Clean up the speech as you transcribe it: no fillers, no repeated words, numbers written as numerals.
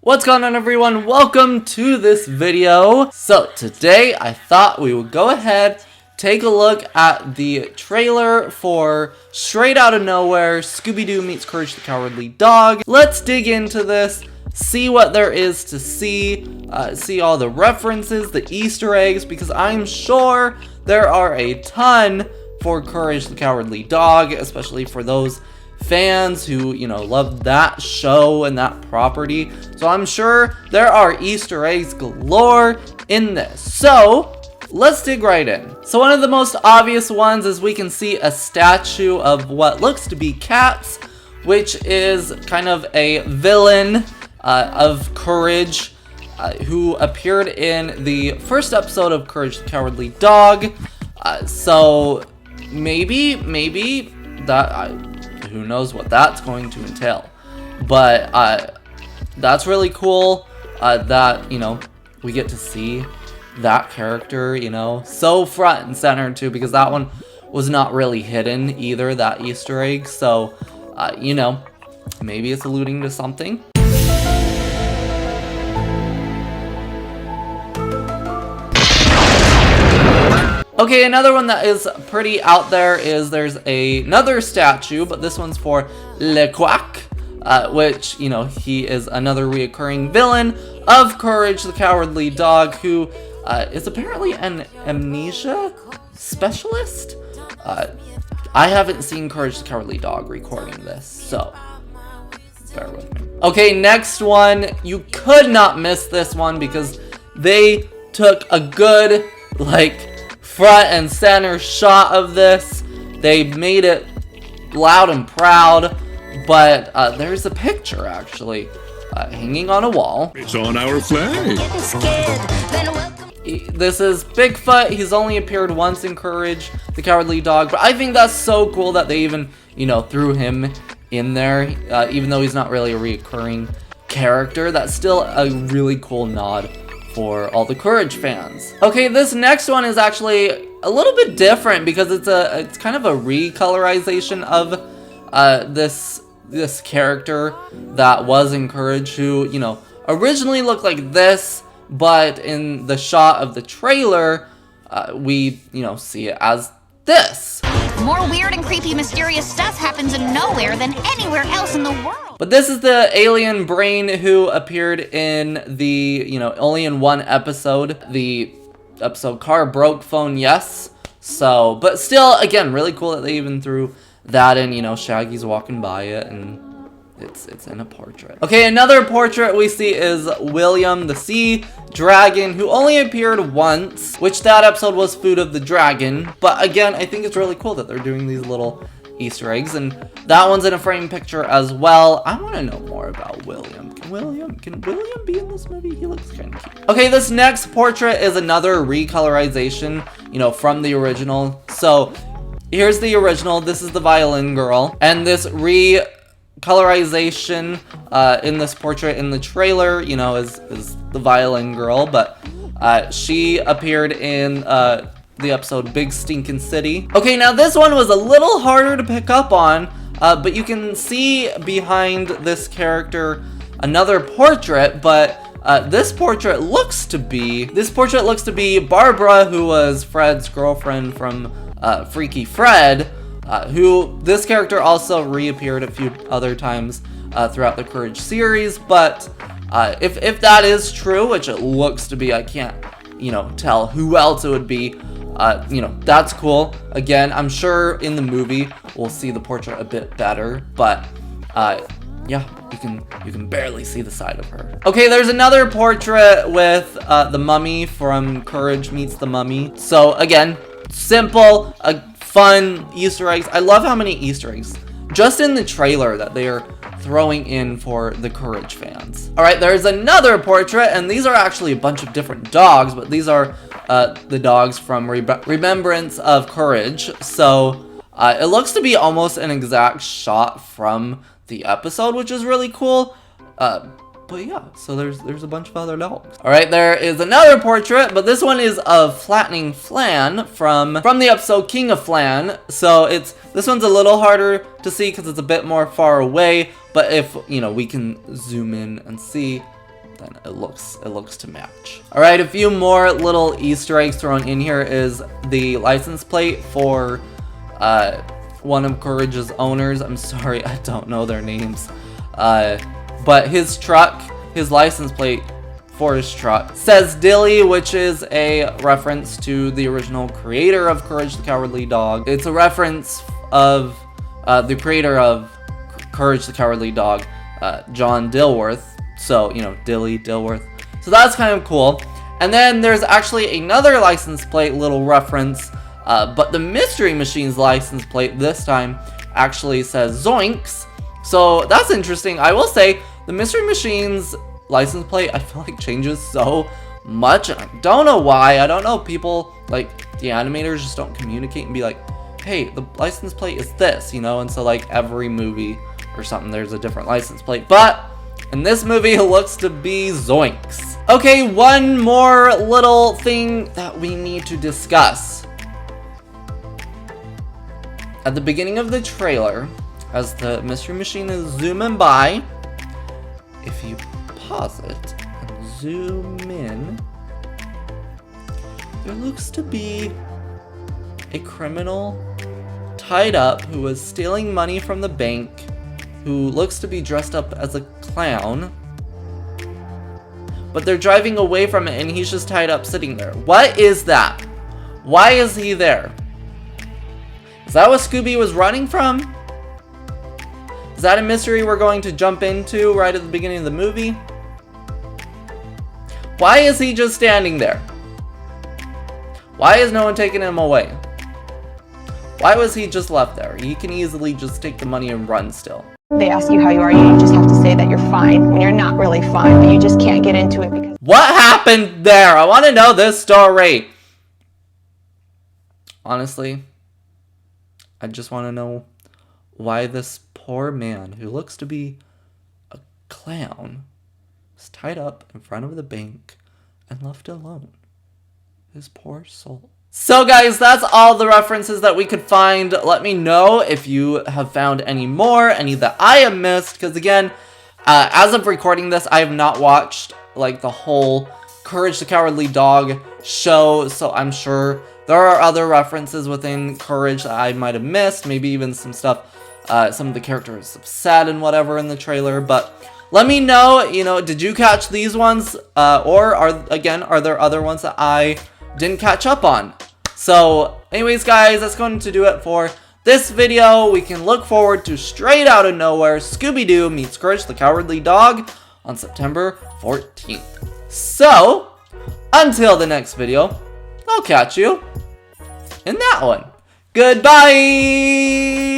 What's going on, everyone? Welcome to this video. So today I thought we would go ahead, take a look at the trailer for Straight Outta Nowhere, Scooby-Doo meets Courage the Cowardly Dog. Let's dig into this, see what there is to see all the references, the Easter eggs, because I'm sure there are a ton for Courage the Cowardly Dog, especially for those fans who, love that show and that property. So I'm sure there are Easter eggs galore in this. So let's dig right in. So one of the most obvious ones is we can see a statue of what looks to be Cats, which is kind of a villain of Courage, who appeared in the first episode of Courage the Cowardly Dog. So maybe that who knows what that's going to entail, but that's really cool that we get to see that character so front and center too, because that one was not really hidden either, that Easter egg. So maybe it's alluding to something. Okay, another one that is pretty out there is there's another statue, but this one's for Le Quack, which, he is another reoccurring villain of Courage the Cowardly Dog, who is apparently an amnesia specialist. I haven't seen Courage the Cowardly Dog recording this, so bear with me. Okay, next one. You could not miss this one because they took a good, front and center shot of this. They made it loud and proud, but there's a picture actually hanging on a wall. It's on our flag. This is Bigfoot. He's only appeared once in Courage the Cowardly Dog, but I think that's so cool that they even threw him in there, even though he's not really a reoccurring character. That's still a really cool nod for all the Courage fans. Okay, this next one is actually a little bit different because it's kind of a recolorization of this character that was in Courage, who originally looked like this, but in the shot of the trailer we see it as this. More weird and creepy mysterious stuff happens in nowhere than anywhere else in the world. But this is the alien brain who appeared in the, only in one episode. The episode Car Broke Phone Yes. So, but still, again, really cool that they even threw that in. Shaggy's walking by it and it's in a portrait. Okay, another portrait we see is William the Sea Dragon, who only appeared once, which that episode was Food of the Dragon. But again, I think it's really cool that they're doing these little Easter eggs, and that one's in a frame picture as well. I want to know more about William. Can William be in this movie? He looks kind of cute. Okay, this next portrait is another recolorization, from the original. So here's the original. This is the violin girl, and this colorization in this portrait in the trailer, is the violin girl, but she appeared in the episode Big Stinkin' City. Okay, now this one was a little harder to pick up on, but you can see behind this character another portrait, but this portrait looks to be Barbara, who was Fred's girlfriend from Freaky Fred, who this character also reappeared a few other times throughout the Courage series. But if that is true, which it looks to be, I can't tell who else it would be. That's cool. Again, I'm sure in the movie we'll see the portrait a bit better, but yeah, you can barely see the side of her. Okay, there's another portrait with the Mummy from Courage Meets the Mummy. So again, simple, fun Easter eggs. I love how many Easter eggs just in the trailer that they are throwing in for the Courage fans. All right, there's another portrait, and these are actually a bunch of different dogs, but these are the dogs from Remembrance of Courage. So it looks to be almost an exact shot from the episode, which is really cool. But yeah, so there's a bunch of other dogs. All right, there is another portrait, but this one is of Flattening Flan from the episode King of Flan. So this one's a little harder to see because it's a bit more far away, but if, we can zoom in and see, then it looks to match. All right, a few more little Easter eggs thrown in here is the license plate for one of Courage's owners. I'm sorry, I don't know their names. But his truck, his license plate for his truck says Dilly, which is a reference to the original creator of Courage the Cowardly Dog. It's a reference of the creator of Courage the Cowardly Dog, John Dilworth. So, you know, Dilly, Dilworth. So that's kind of cool. And then there's actually another license plate little reference, but the Mystery Machine's license plate this time actually says Zoinks. So that's interesting. I will say the Mystery Machine's license plate, I feel like, changes so much, and I don't know why. I don't know, people, like, the animators just don't communicate and be like, hey, the license plate is this, you know? And so, like, every movie or something, there's a different license plate. But in this movie, it looks to be Zoinks. Okay, one more little thing that we need to discuss. At the beginning of the trailer, as the Mystery Machine is zooming by, if you pause it and zoom in, there looks to be a criminal tied up who was stealing money from the bank, who looks to be dressed up as a clown, but they're driving away from it and he's just tied up sitting there. What is that? Why is he there? Is that what Scooby was running from? Is that a mystery we're going to jump into right at the beginning of the movie? Why is he just standing there? Why is no one taking him away? Why was he just left there? He can easily just take the money and run still. They ask you how you are, you just have to say that you're fine when you're not really fine, but you just can't get into it because... What happened there? I want to know this story. Honestly, I just want to know why this poor man who looks to be a clown was tied up in front of the bank and left alone. His poor soul. So guys, that's all the references that we could find. Let me know if you have found any more, any that I have missed, because again, as of recording this, I have not watched like the whole Courage the Cowardly Dog show, so I'm sure there are other references within Courage that I might have missed, maybe even some stuff, some of the characters have said and whatever in the trailer, but let me know, you know, did you catch these ones, or are there other ones that I didn't catch up on? So anyways guys, that's going to do it for this video. We can look forward to Straight Outta Nowhere Scooby-Doo meets Courage the Cowardly Dog on September 14th. So until the next video, I'll catch you in that one. Goodbye!